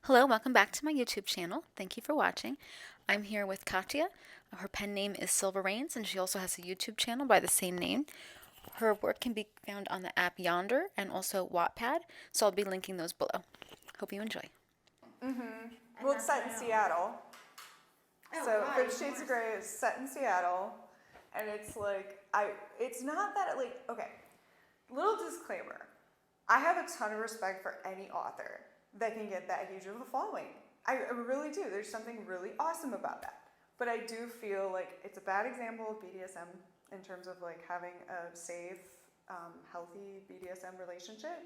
Hello, welcome back to my YouTube channel. Thank you for watching. I'm here with Katya. Her pen name is Silver Reins, and she also has a YouTube channel by the same name. Her work can be found on the app Yonder and also Wattpad, so I'll be linking those below. Hope you enjoy. Well, it's set in Seattle. Oh, So God, 50 Shades of Grey is set in Seattle, and it's like it's not that okay. Little disclaimer: I have a ton of respect for any author that can get that huge of a following. I really do. There's something really awesome about that. But I do feel like it's a bad example of BDSM in terms of like having a safe, healthy BDSM relationship,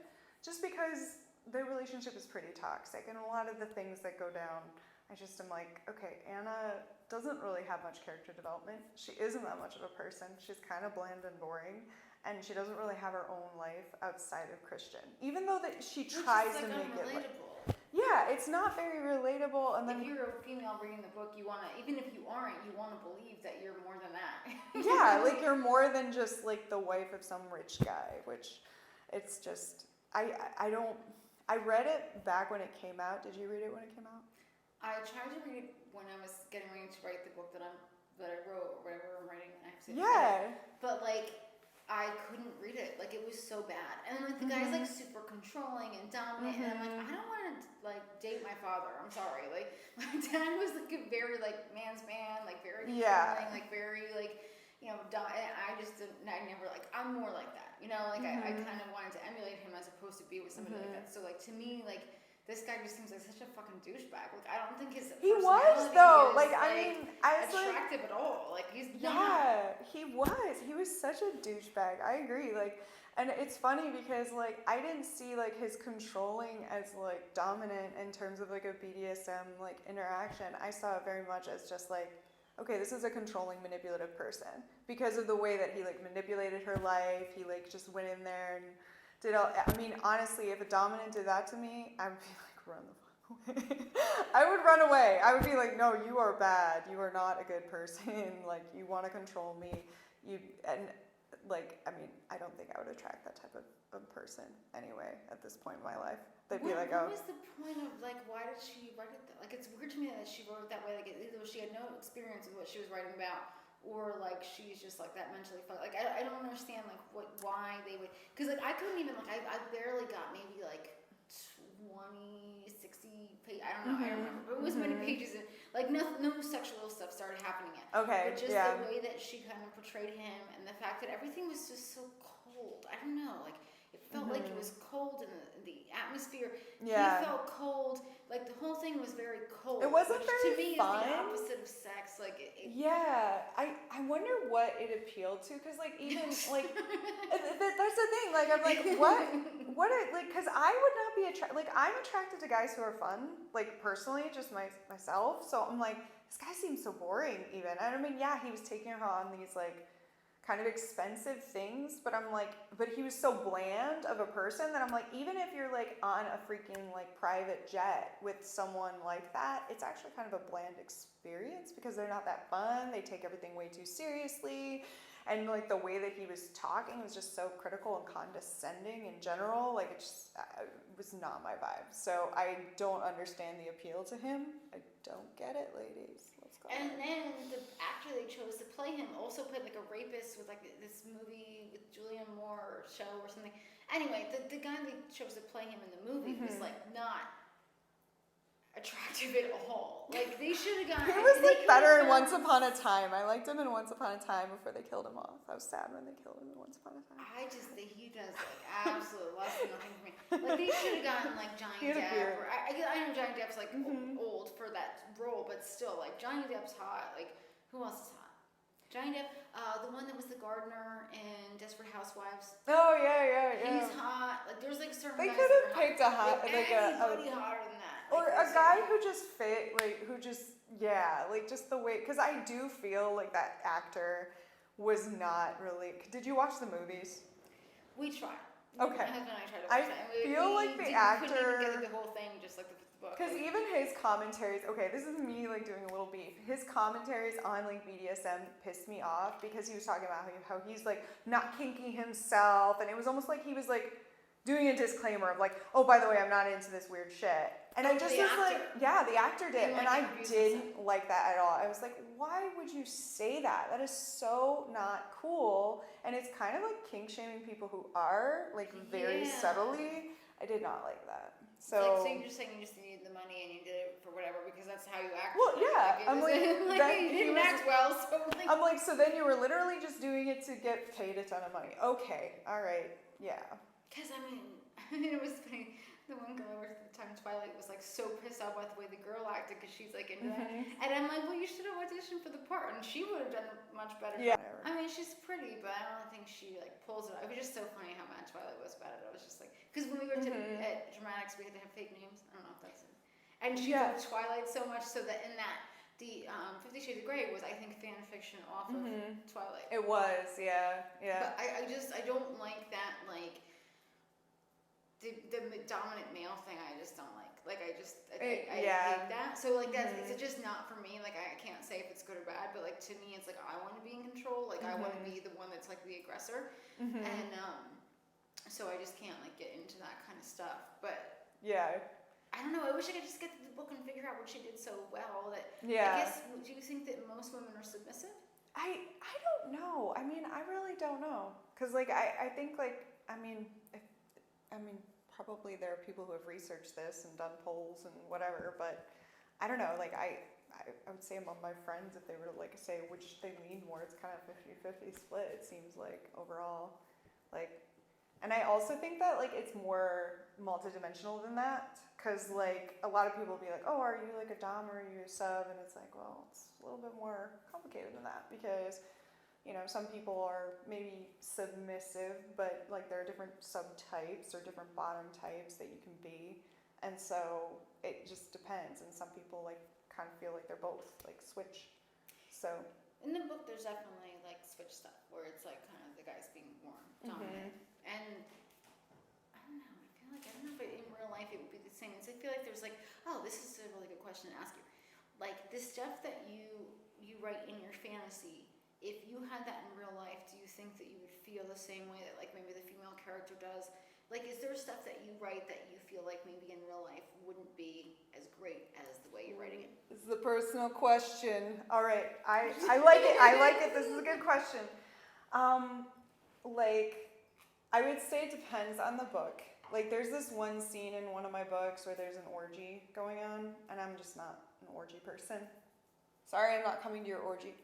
just because their relationship is pretty toxic, and a lot of the things that go down, I just am like, okay, Anna doesn't really have much character development. She isn't that much of a person. She's kind of bland and boring, and she doesn't really have her own life outside of Christian. Even though that she tries to make it like, yeah, it's not very relatable. And then if you're a female reading the book, you wanna, even if you aren't, you wanna believe that you're more than that. yeah, like you're more than just like the wife of some rich guy, which it's just I don't. I read it back when it came out. Did you read it when it came out? I tried to read it when I was getting ready to write the book that I wrote, or whatever I'm writing. I have to Yeah. but like I couldn't read it. Like it was so bad. And like the guy's like super controlling and dominant, and I'm like, I don't want to like date my father. I'm sorry. Like my dad was like a very like man's man, like very controlling, like very like and I just didn't. I never like. I'm more like that. I kind of wanted to emulate him as opposed to be with somebody like that. So like to me like. This guy just seems like such a fucking douchebag. Like I don't think his he was though. is, like I mean, I was attractive at all. Like he's yeah, he was. He was such a douchebag. I agree. Like, and it's funny because like I didn't see like his controlling as like dominant in terms of like a BDSM like interaction. I saw it very much as just like, okay, this is a controlling, manipulative person because of the way that he like manipulated her life. He like just went in there and did all. I mean, honestly, if a dominant did that to me, I would be like, run the fuck away. I would run away. I would be like, no, you are bad. You are not a good person. Like, you want to control me. I mean, I don't think I would attract that type of person anyway at this point in my life. They'd be like, oh. What was the point of like? Why did she write it? Like, it's weird to me that she wrote it that way. Like, either she had no experience with what she was writing about, or like she's just like that mentally fucked. Like I don't understand like why they would, because like I couldn't even like I barely got maybe like 20, 60 pages. I don't know. I don't remember, but it was many pages. And like no sexual stuff started happening yet. Okay. But just the way that she kind of portrayed him, and the fact that everything was just so cold. I don't know. Like it felt like it was cold in the atmosphere. Yeah. He felt cold. Like the whole thing was very cold. It wasn't which very to me fun. Is the opposite of sex. Like yeah, I wonder what it appealed to, because like even like that's the thing. Like I'm like what it like, because I would not be attracted. Like I'm attracted to guys who are fun. Like personally, just myself. So I'm like, this guy seems so boring. Even, and I mean, yeah, he was taking her on these like kind of expensive things, but I'm like, but he was so bland of a person that I'm like, even if you're like on a freaking like private jet with someone like that, it's actually kind of a bland experience because they're not that fun. They take everything way too seriously. And like the way that he was talking was just so critical and condescending in general. Like it just was not my vibe. So I don't understand the appeal to him. I don't get it, ladies. And then the actor they chose to play him also played like a rapist with like this movie with Julianne Moore or show or something. Anyway, the guy they chose to play him in the movie was like not attractive at all. Like they should have gotten. He was like better in Once Upon a Time. I liked him in Once Upon a Time before they killed him off. I was sad when they killed him in Once Upon a Time. I just think he does like absolutely less than nothing for me. Like they should have gotten like Johnny Depp. Or, I know Johnny Depp's like old for that role, but still like Johnny Depp's hot. Like who else is hot? Johnny Depp, the one that was the gardener in Desperate Housewives. Oh yeah. He's hot. Like there's like certain. They could have picked a hot, like anybody hotter than that. Or a guy who just fit, like who just like just the way. Because I do feel like that actor was not really. Did you watch the movies? We tried. Okay. My husband and I tried to watch that. I feel like the actor. Couldn't even get the whole thing, just like the book. Because even his commentaries, okay, this is me like doing a little beef. His commentaries on like BDSM pissed me off because he was talking about how he's like not kinky himself, and it was almost like he was like doing a disclaimer of like, oh, by the way, I'm not into this weird shit. And I just was like, yeah, the actor did. And I didn't like that at all. I was like, why would you say that? That is so not cool. And it's kind of like kink shaming people who are, like, very subtly. I did not like that. So, so you're just saying you just needed the money and you did it for whatever because that's how you act. Well, yeah. I'm like, you didn't act well, so like. I'm like, so then you were literally just doing it to get paid a ton of money. Okay, all right, yeah. Because I mean, it was funny. The one girl I worked at the time, Twilight, was like so pissed off by the way the girl acted because she's like into that. And I'm like, well, you should have auditioned for the part, and she would have done much better. Yeah. I mean, she's pretty, but I don't think she like pulls it off. It was just so funny how mad Twilight was about it. I was just like, because when we worked at Dramatics, we had to have fake names. I don't know if that's it. And she loved Twilight so much so that in that the 50 Shades of Grey was, I think, fan fiction off of Twilight. It was, yeah. But I don't like that, like. The dominant male thing I just don't like. Like I hate that. So like that's it's just not for me. Like I can't say if it's good or bad, but like to me it's like I want to be in control. Like I want to be the one that's like the aggressor. And so I just can't like get into that kind of stuff. But yeah. I don't know. I wish I could just get to the book and figure out what she did so well that I guess do you think that most women are submissive? I don't know. I mean, I really don't know. Cuz like I think like I mean probably there are people who have researched this and done polls and whatever, but I don't know, like I would say among my friends, if they were to like say which they lean more, it's kind of 50-50 split, it seems like overall. Like, and I also think that like it's more multidimensional than that, because like a lot of people will be like, oh, are you like a dom or are you a sub? And it's like, well, it's a little bit more complicated than that, because you know, some people are maybe submissive, but like there are different subtypes or different bottom types that you can be. And so it just depends. And some people like kind of feel like they're both, like switch. So in the book there's definitely like switch stuff where it's like kind of the guys being more dominant. And I don't know, I don't know if in real life it would be the same. I feel like there's like, oh, this is a really good question to ask you. Like the stuff that you write in your fantasy, if you had that in real life, do you think that you would feel the same way that like maybe the female character does? Like, is there stuff that you write that you feel like maybe in real life wouldn't be as great as the way you're writing it? This is a personal question. All right, I like it. I like it. This is a good question. Like, I would say it depends on the book. Like, there's this one scene in one of my books where there's an orgy going on, and I'm just not an orgy person. Sorry, I'm not coming to your orgy.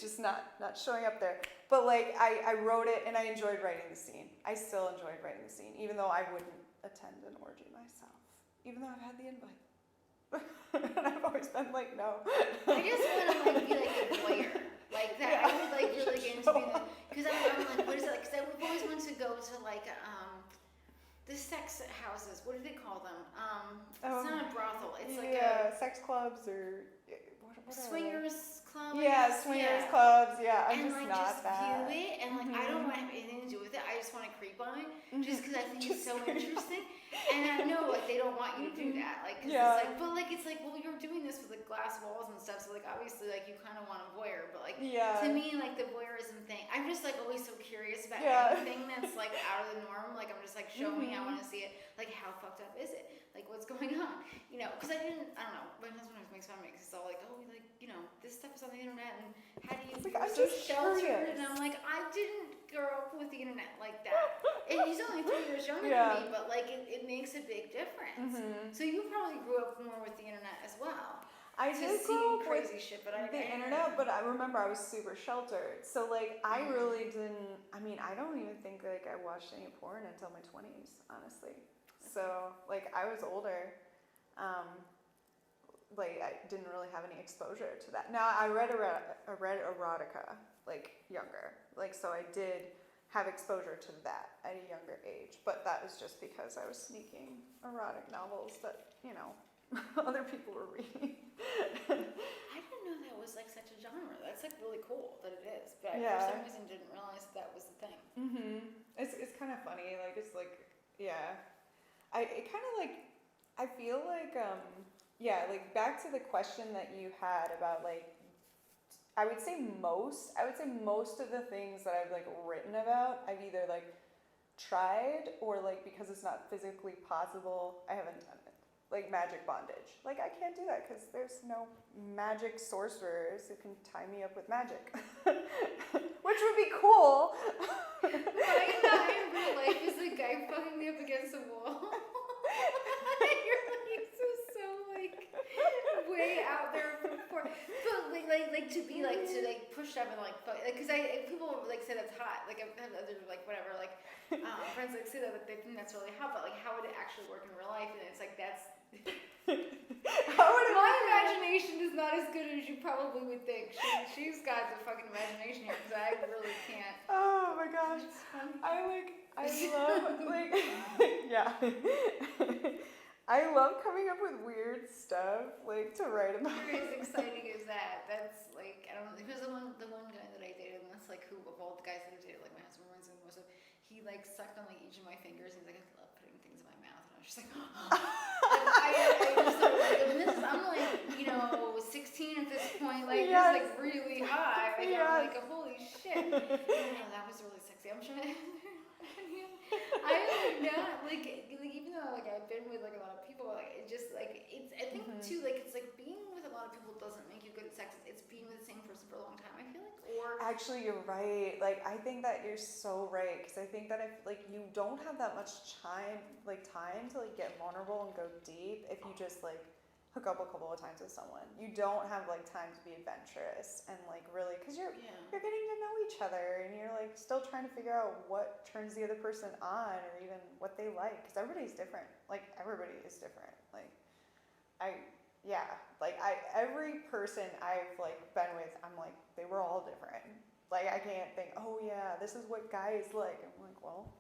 Just not showing up there. But like I wrote it and I enjoyed writing the scene. I still enjoyed writing the scene, even though I wouldn't attend an orgy myself, even though I've had the invite. And I've always been like, no. I just want to like be like a voyeur, like that. Yeah. I would like really get into being because I'm like, what is it like? Because I've always wanted to go to like the sex houses. What do they call them? It's not a brothel. It's like sex clubs or what swingers clubs. Yeah, swingers clubs. Yeah, I'm and just like not just that. view it, and like I don't want to have anything to do with it. I just want to creep on it, just because I think it's so interesting. And I know like they don't want you to do that, like cause it's like well you're doing this with like glass walls and stuff, so like obviously like you kind of want a voyeur, but like to me like the voyeurism thing, I'm just like always so curious about anything that's like out of the norm. Like I'm just like show me, I want to see it. Like how fucked up is it? Like what's going on? You know, because I don't know. My husband always makes fun of me because it's all like, oh, like you know, this stuff is on the internet, and how do you? Like, I'm so just sheltered, curious. and I'm like, I didn't grow up with the internet like that. And he's only 3 years younger than me, but like it makes a big difference. So you probably grew up more with the internet as well. I did grow up with shit, but the internet, but I remember I was super sheltered. So like I really didn't. I mean, I don't even think like I watched any porn until my 20s, honestly. So like I was older. Like I didn't really have any exposure to that. Now I read erotica like younger, like so I did have exposure to that at a younger age, but that was just because I was sneaking erotic novels that other people were reading. I didn't know that was like such a genre. That's like really cool that it is, but I for some reason didn't realize that was the thing. It's kind of funny, like it's like it kind of like I feel like like back to the question that you had about like I would say most of the things that I've like written about I've either like tried, or like because it's not physically possible, I haven't done it. Like magic bondage. Like I can't do that because there's no magic sorcerers who can tie me up with magic. Which would be cool. My guy in real life is a guy fucking me up against a wall. You're like so like way out there before, but like to be like to like push up and like fuck, like because people like say that's hot. Like I've had other like whatever like friends like say that they think that's really hot, but like how would it actually work in real life? And it's like that's. My imagination is not as good as you probably would think. She's got the fucking imagination here because I really can't. Oh my gosh. I love like yeah. I love coming up with weird stuff like to write about. As exciting as that. That's like I don't know. Because the one guy that I dated, and that's like who of all the guys that I dated, like my husband runs into most of. He like sucked on like each of my fingers. He's like, I love putting things in my mouth, and I was just like, I'm like, 16 at this point, like it's like really high. Like I'm like, holy shit. That was really sexy. I'm trying to I am not like even though like I've been with like a lot of people, like it just like it's I think too like it's like being with a lot of people doesn't make you good at sex. It's being with the same person for a long time, I feel like. Or actually you're right. Like I think that you're so right, because I think that if like you don't have that much time to like get vulnerable and go deep if you just like hook up a couple of times with someone. You don't have like time to be adventurous and like really, because you're getting to know each other and you're like still trying to figure out what turns the other person on or even what they like, because everybody's different. Like everybody is different. Like every person I've like been with, I'm like they were all different. Like I can't think, oh yeah, this is what guys like. I'm like, well.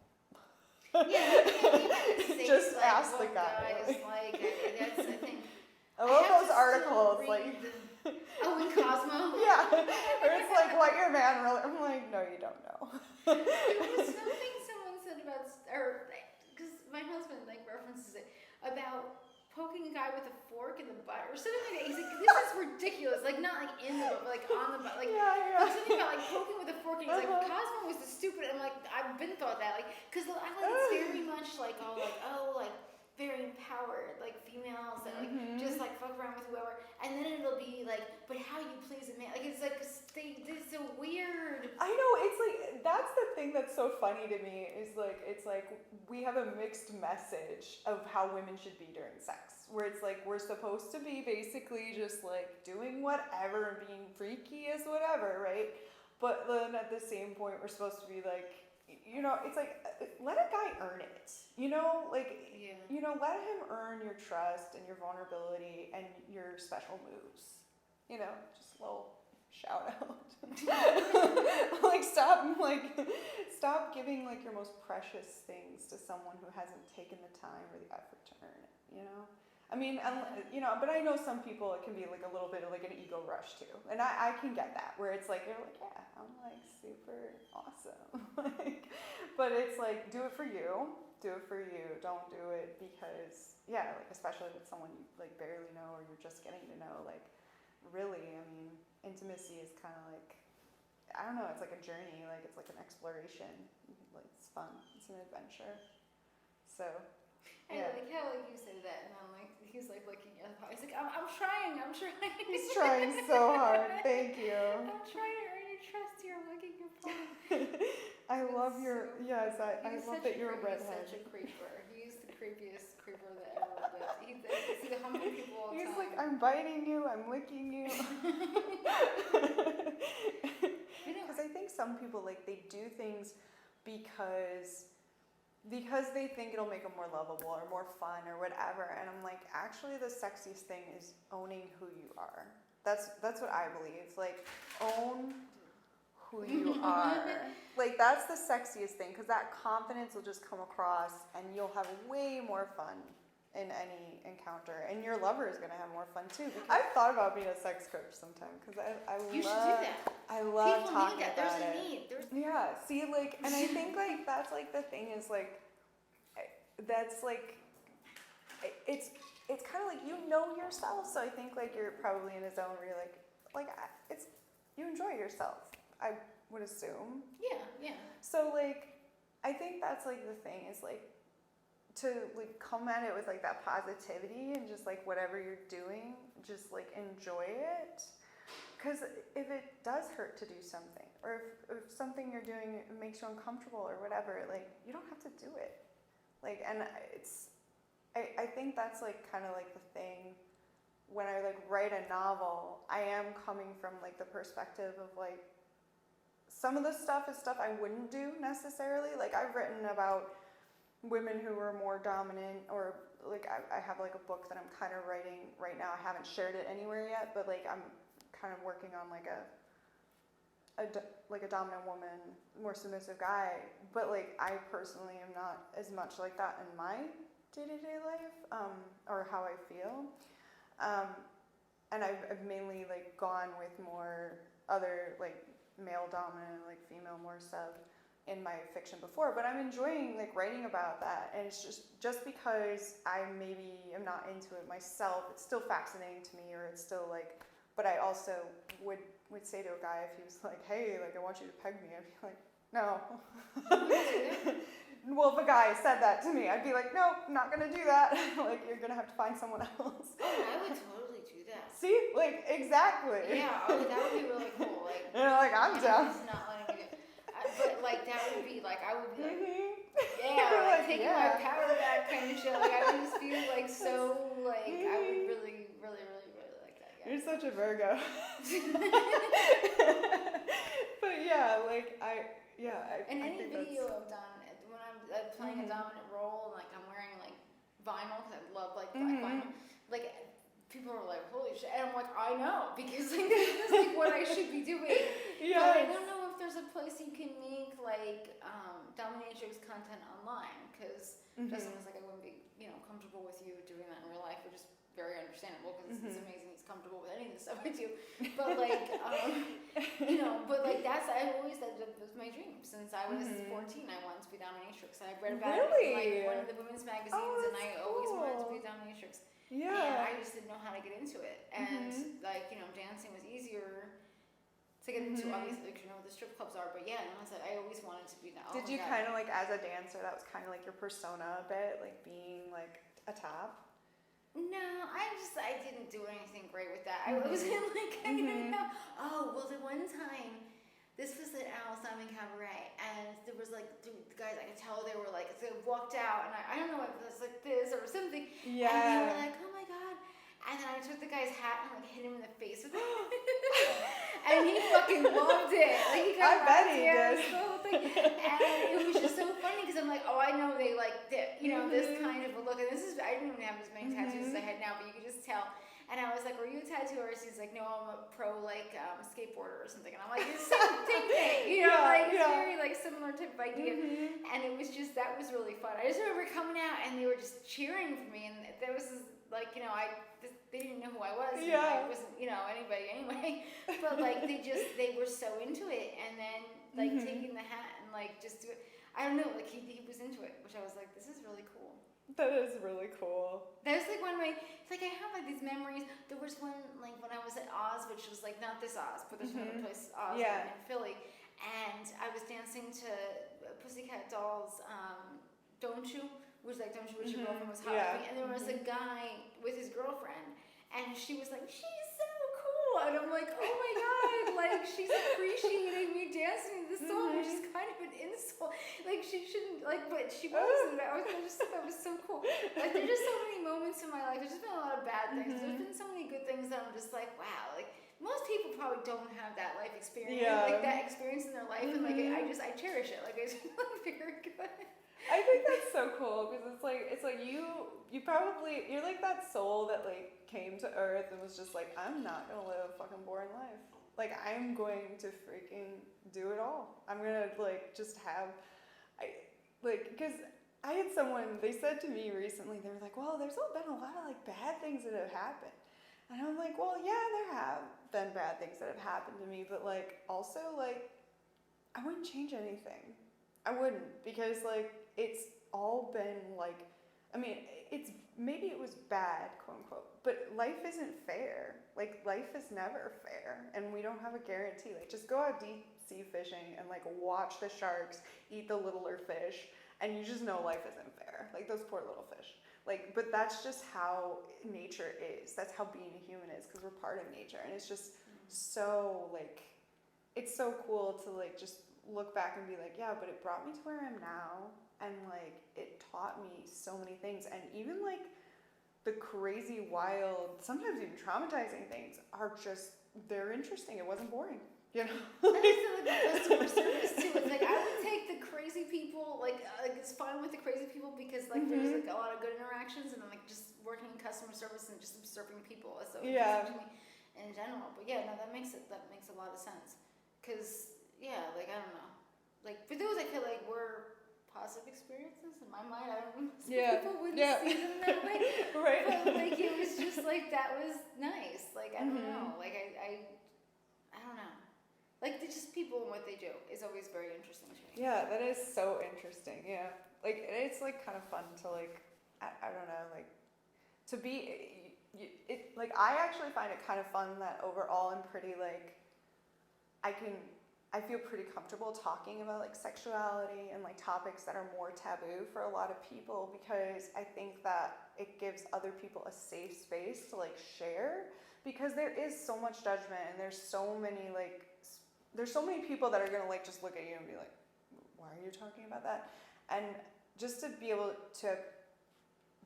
Just like, ask the guy. Like that's I think. I love those articles, like in Cosmo. Yeah, or it's like what your man really. I'm like, no, you don't know. There was something someone said about, or because my husband like references it about poking a guy with a fork in the butt or something like that. He's like, this is ridiculous. Like not like in the butt, but like on the butt. Like something about like poking with a fork. And he's like, Cosmo was the stupid. And I'm like, I've been thought that like because I like it's very much like like very empowered, like females that like just like fuck around with whoever, and then it'll be like, but how you please a man? Like it's like it's so weird. I know, it's like that's the thing that's so funny to me is like it's like we have a mixed message of how women should be during sex, where it's like we're supposed to be basically just like doing whatever and being freaky as whatever, right? But then at the same point we're supposed to be like, it's like let a guy earn it. Let him earn your trust and your vulnerability and your special moves. Just a little shout out. Stop giving like your most precious things to someone who hasn't taken the time or the effort to earn it. I mean, but I know some people, it can be like a little bit of like an ego rush too. And I can get that, where it's like, you're like, yeah, I'm like super awesome. But it's like, do it for you. Don't do it because, like especially with someone you like barely know or you're just getting to know, like really, I mean, intimacy is kind of like, I don't know, it's like a journey, like it's like an exploration. Like it's fun. It's an adventure. So. I like how like you said that, and I'm like, he's like looking at the pot. He's like, I'm trying. He's trying so hard. Thank you. I'm trying to earn your trust here. I'm looking your palm. I love your I love that you're a redhead. He's such a creeper. He's the creepiest creeper that ever lived. He's the humble people all the time. He's like, I'm biting you. I'm licking you. Because I think some people like they do things because they think it'll make them more lovable or more fun or whatever, and I'm like, actually the sexiest thing is owning who you are. That's what I believe. Like, own who you are. Like, that's the sexiest thing, because that confidence will just come across and you'll have way more fun in any encounter, and your lover is gonna have more fun too. I've thought about being a sex coach sometime, because you should do that. I love people talking need that. about There's it. a need. Yeah, see, like, and I think like that's like the thing is like, that's like, it's kind of like you know yourself. So I think like you're probably in a zone where you're like you enjoy yourself. I would assume. Yeah. So like, I think that's like the thing is like to like come at it with like that positivity and just like whatever you're doing, just like enjoy it. Because if it does hurt to do something, or if something you're doing makes you uncomfortable or whatever, like you don't have to do it. Like, and I think that's like kind of like the thing when I like write a novel, I am coming from like the perspective of like some of the stuff is stuff I wouldn't do necessarily. Like I've written about women who were more dominant, or like I have like a book that I'm kind of writing right now. I haven't shared it anywhere yet, but like I'm kind of working on like a dominant woman, more submissive guy. But like I personally am not as much like that in my day-to-day life, or how I feel. And I've mainly like gone with more other like male dominant, like female more sub in my fiction before, but I'm enjoying like writing about that, and it's just because I maybe am not into it myself, it's still fascinating to me, or it's still like, but I also would say to a guy if he was like, hey, like I want you to peg me, I'd be like, no. Well, if a guy said that to me, I'd be like, no, I'm not gonna do that. Like you're gonna have to find someone else. Oh, I would totally do that. See, like exactly. Yeah, that would be really cool. Like, like I'm down. He's not letting me do it. But like that would be like I would be like, You're like taking my power back kind of shit. Like I would just feel like so like I would really, really, really, really like that guy. You're such a Virgo. But yeah, like in I any think video I've done when I'm playing a dominant role and like I'm wearing like vinyl because I love like black vinyl, like people are like, holy shit, and I'm like, I know, because like this is like what I should be doing. Yeah. But I don't know if there's a place you can make like dominatrix content online, because just seems like I wouldn't be, comfortable with you doing that in real life, which is very understandable because it's amazing he's comfortable with any of the stuff I do. But like, but like I've always said that was my dream since I was 14. I wanted to be dominatrix. I read about it in like one of the women's magazines, and I always wanted to be a dominatrix. Yeah. And I just didn't know how to get into it. And like, dancing was easier to get into, obviously, because what the strip clubs are. But yeah, and I always wanted to be that. Did you kind of like, as a dancer, that was kind of like your persona a bit, like being like a top? No, I didn't do anything great with that. I wasn't like, I don't know. Oh, well, the one time, this was at Al Simon Cabaret, and there was like, the guys, I could tell they were like, they walked out, and I don't know if it was like this or something. Yeah. And they were like, oh my God. And then I took the guy's hat and like hit him in the face with it. And he fucking loved it. Like he got I bet he did. The whole thing. And it was just so funny because I'm like, oh, I know they like this kind of a look. And I didn't even have as many tattoos as I had now, but you could just tell. And I was like, were you a tattooist? He's like, no, I'm a pro like skateboarder or something. And I'm like, it's the same thing, it's very like similar type of idea. And it was just, that was really fun. I just remember coming out and they were just cheering for me, and there was this, like, they didn't know who I was. Yeah. I wasn't, anybody anyway. But like they were so into it, and then like taking the hat and like just do it. I don't know, like he was into it, which I was like, this is really cool. That is really cool. That was like one of my, it's like I have like these memories. There was one like when I was at Oz, which was like not this Oz, but there's another place, Oz in Philly, and I was dancing to Pussycat Dolls' Don't You, which like Don't You Wish Your Girlfriend Was Hot with Me, and there was a guy with his girlfriend, and she was like, she's so cool, and I'm like, oh my God, like she's appreciating me dancing to this song, which is kind of an insult. Like she shouldn't, like, but she wasn't. I just thought that was so cool. Like there's just so many moments in my life. There's just been a lot of bad things. There's been so many good things that I'm just like, wow. Like most people probably don't have that life experience, like that experience in their life, and like I cherish it. Like it's very good. I think that's so cool because it's like you're like that soul that like came to Earth and was just like, I'm not gonna live a fucking boring life. Like I'm going to freaking do it all. I'm gonna like just have, because I had someone, they said to me recently, they were like, well, there's been a lot of like bad things that have happened. And I'm like, well, yeah, there have been bad things that have happened to me, but like also like I wouldn't change anything. I wouldn't, because like it's all been like, I mean, it's maybe it was bad, quote unquote, but life isn't fair. Like, life is never fair, and we don't have a guarantee. Like, just go out deep sea fishing and like watch the sharks eat the littler fish, and you just know life isn't fair. Like, those poor little fish. Like, but that's just how nature is. That's how being a human is, because we're part of nature, and it's just so like, it's so cool to like just look back and be like, yeah, but it brought me to where I am now, and like it taught me so many things, and even like the crazy, wild, sometimes even traumatizing things are just, they're interesting. It wasn't boring, you know. That is like the customer service too. It's like I would take the crazy people, like it's fine with the crazy people because like there's like a lot of good interactions, and then like just working in customer service and just serving people is so interesting to me in general. But yeah, no, that makes a lot of sense. Cause yeah, like I don't know, like for those I feel like were positive experiences in my mind. I don't know, some people wouldn't see them that way, Right. but like it was just like that was nice. Like I don't know, like I don't know. Like, just people and what they do is always very interesting to me. Yeah, that is so interesting. Yeah. Like, it's, like, kind of fun to, like, I don't know, like, to be, like, I actually find it kind of fun that overall I'm pretty, like, I feel pretty comfortable talking about, like, sexuality and, like, topics that are more taboo for a lot of people, because I think that it gives other people a safe space to, like, share, because there is so much judgment, and there's so many people that are gonna like just look at you and be like, why are you talking about that? And just to be able to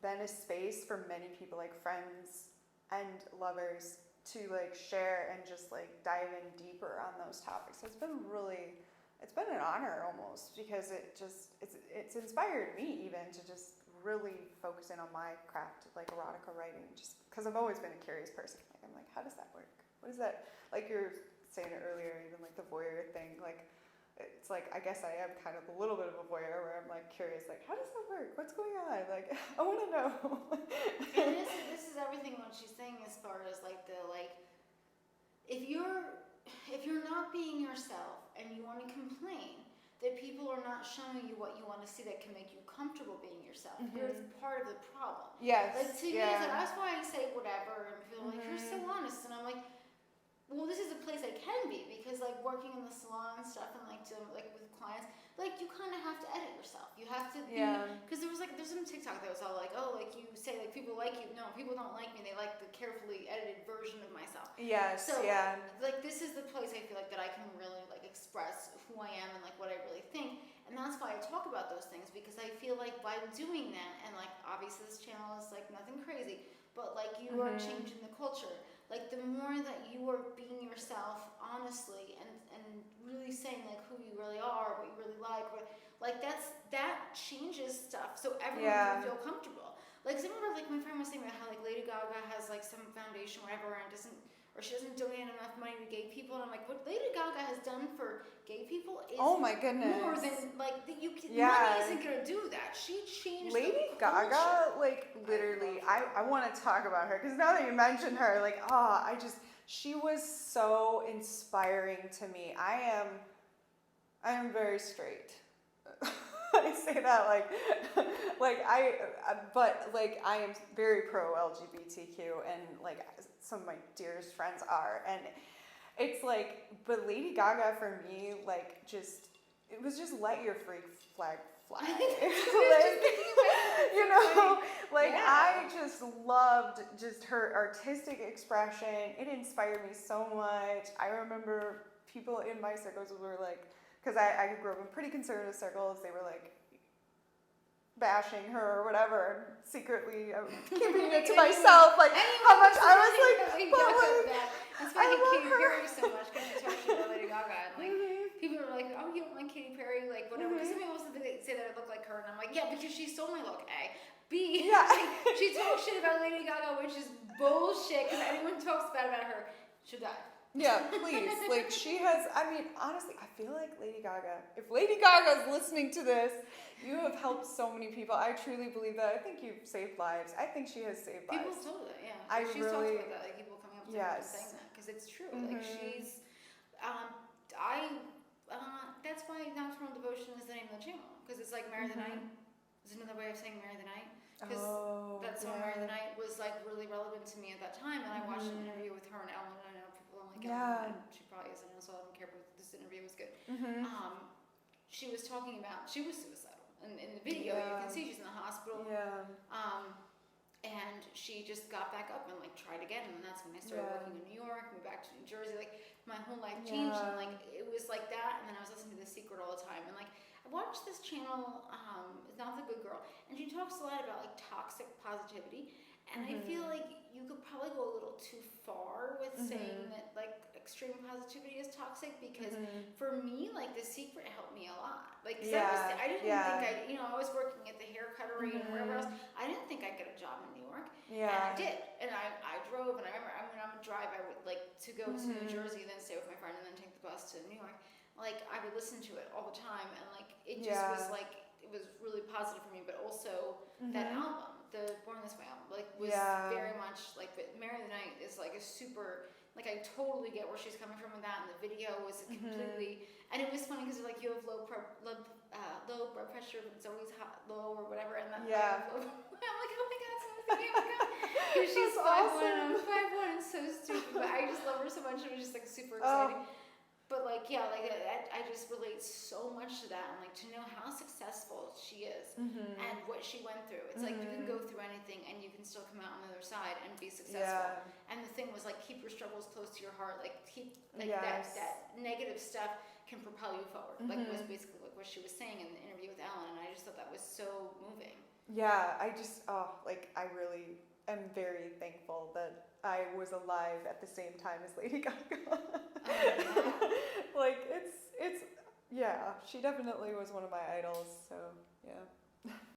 bend a space for many people, like friends and lovers, to like share and just like dive in deeper on those topics. So it's been an honor almost, because it's inspired me even to just really focus in on my craft, like erotica writing, just because I've always been a curious person. Like, I'm like, how does that work? What is that? Like you're saying it earlier, even like the voyeur thing, like it's like, I guess I am kind of a little bit of a voyeur where I'm like curious, like how does that work? What's going on? Like I want to know. And this is everything what she's saying as far as like the like, if you're not being yourself and you want to complain that people are not showing you what you want to see that can make you comfortable being yourself, you're part of the problem. Yes. Like to me, it's like, that's why I say whatever and feel like you're so honest, and I'm like, well, this is a place I can be, because like working in the salon and stuff and like doing like with clients, like you kind of have to edit yourself. You have to be, because there's some TikTok that was all like, oh, like you say like people like you. No, people don't like me. They like the carefully edited version of myself. Yes. So like this is the place I feel like that I can really like express who I am and like what I really think. And that's why I talk about those things, because I feel like by doing that, and like obviously this channel is like nothing crazy, but like you are changing the culture. Like the more that you are being yourself honestly and really saying like who you really are, what you really like that changes stuff, so everyone can feel comfortable. Like I remember like my friend was saying about how like Lady Gaga has like some foundation or whatever, and she doesn't donate enough money to gay people, and I'm like, what Lady Gaga has done for gay people is oh my goodness, more than like money isn't gonna do that. She changed Lady the Gaga, culture. like literally, I want to talk about her, because now that you mentioned her, like she was so inspiring to me. I am very straight. I say that but like I am very pro LGBTQ, and like some of my dearest friends are, and it's like, but Lady Gaga for me, like it was just let your freak flag fly. Like, you know, like I just loved just her artistic expression. It inspired me so much. I remember people in my circles were like, because I grew up in pretty conservative circles, they were like bashing her or whatever, secretly keeping it to myself, like how much I was like, but like, that's why I hate Katy Perry so much, because she talks shit about Lady Gaga, and like people are like, oh, you don't like Katy Perry, like whatever, because some people say that I look like her, and I'm like, yeah, because she stole my look, A. B, she talks shit about Lady Gaga, which is bullshit, because anyone talks bad about her should die. Yeah, please. Like, she has, I mean, honestly, I feel like Lady Gaga, if Lady Gaga is listening to this, you have helped so many people. I truly believe that. I think you've saved lives. I think she has saved lives. People told that, yeah. She's talked about that, like people coming up to her and saying that, because it's true. Like, she's, that's why Nocturnal Devotion is the name of the channel, because it's like Marry the Night. Is another way of saying Marry the Night. because that song Reins and I was like really relevant to me at that time, and I watched an interview with her and Ellen. And I know people don't like Ellen, and she probably isn't, so I don't care. But this interview was good. She was talking about she was suicidal, and in the video you can see she's in the hospital. And she just got back up and like tried again, and that's when I started working in New York, moved back to New Jersey. Like my whole life changed, and like it was like that. And then I was listening to The Secret all the time, and like I watched this channel, it's Not the Good Girl, and she talks a lot about like toxic positivity. And I feel like you could probably go a little too far with saying that like extreme positivity is toxic, because for me, like The Secret helped me a lot. Like I didn't think I was working at the hair cuttery and wherever else. I didn't think I'd get a job in New York. And I did. And I drove, and I remember when I would drive, I would like to go to New Jersey and then stay with my friend and then take the bus to New York. Like I would listen to it all the time, and like it just was like it was really positive for me. But also that album, the Born This Way album, like was very much like. But Mary the Night is like a super. Like I totally get where she's coming from with that, and the video was completely. And it was funny because like you have low blood pressure, but it's always low or whatever, and that I'm like, oh my god, someone's thinking, oh my god, because she's 5'1" and I'm 5'1", it's so stupid, but I just love her so much. It was just like super exciting. But like I just relate so much to that, and like to know how successful she is and what she went through. It's like you can go through anything and you can still come out on the other side and be successful. And the thing was like keep your struggles close to your heart. Like keep like that negative stuff can propel you forward. Like was basically like what she was saying in the interview with Ellen, and I just thought that was so moving. Yeah, I just I really am very thankful that I was alive at the same time as Lady Gaga. Like it's she definitely was one of my idols, so yeah.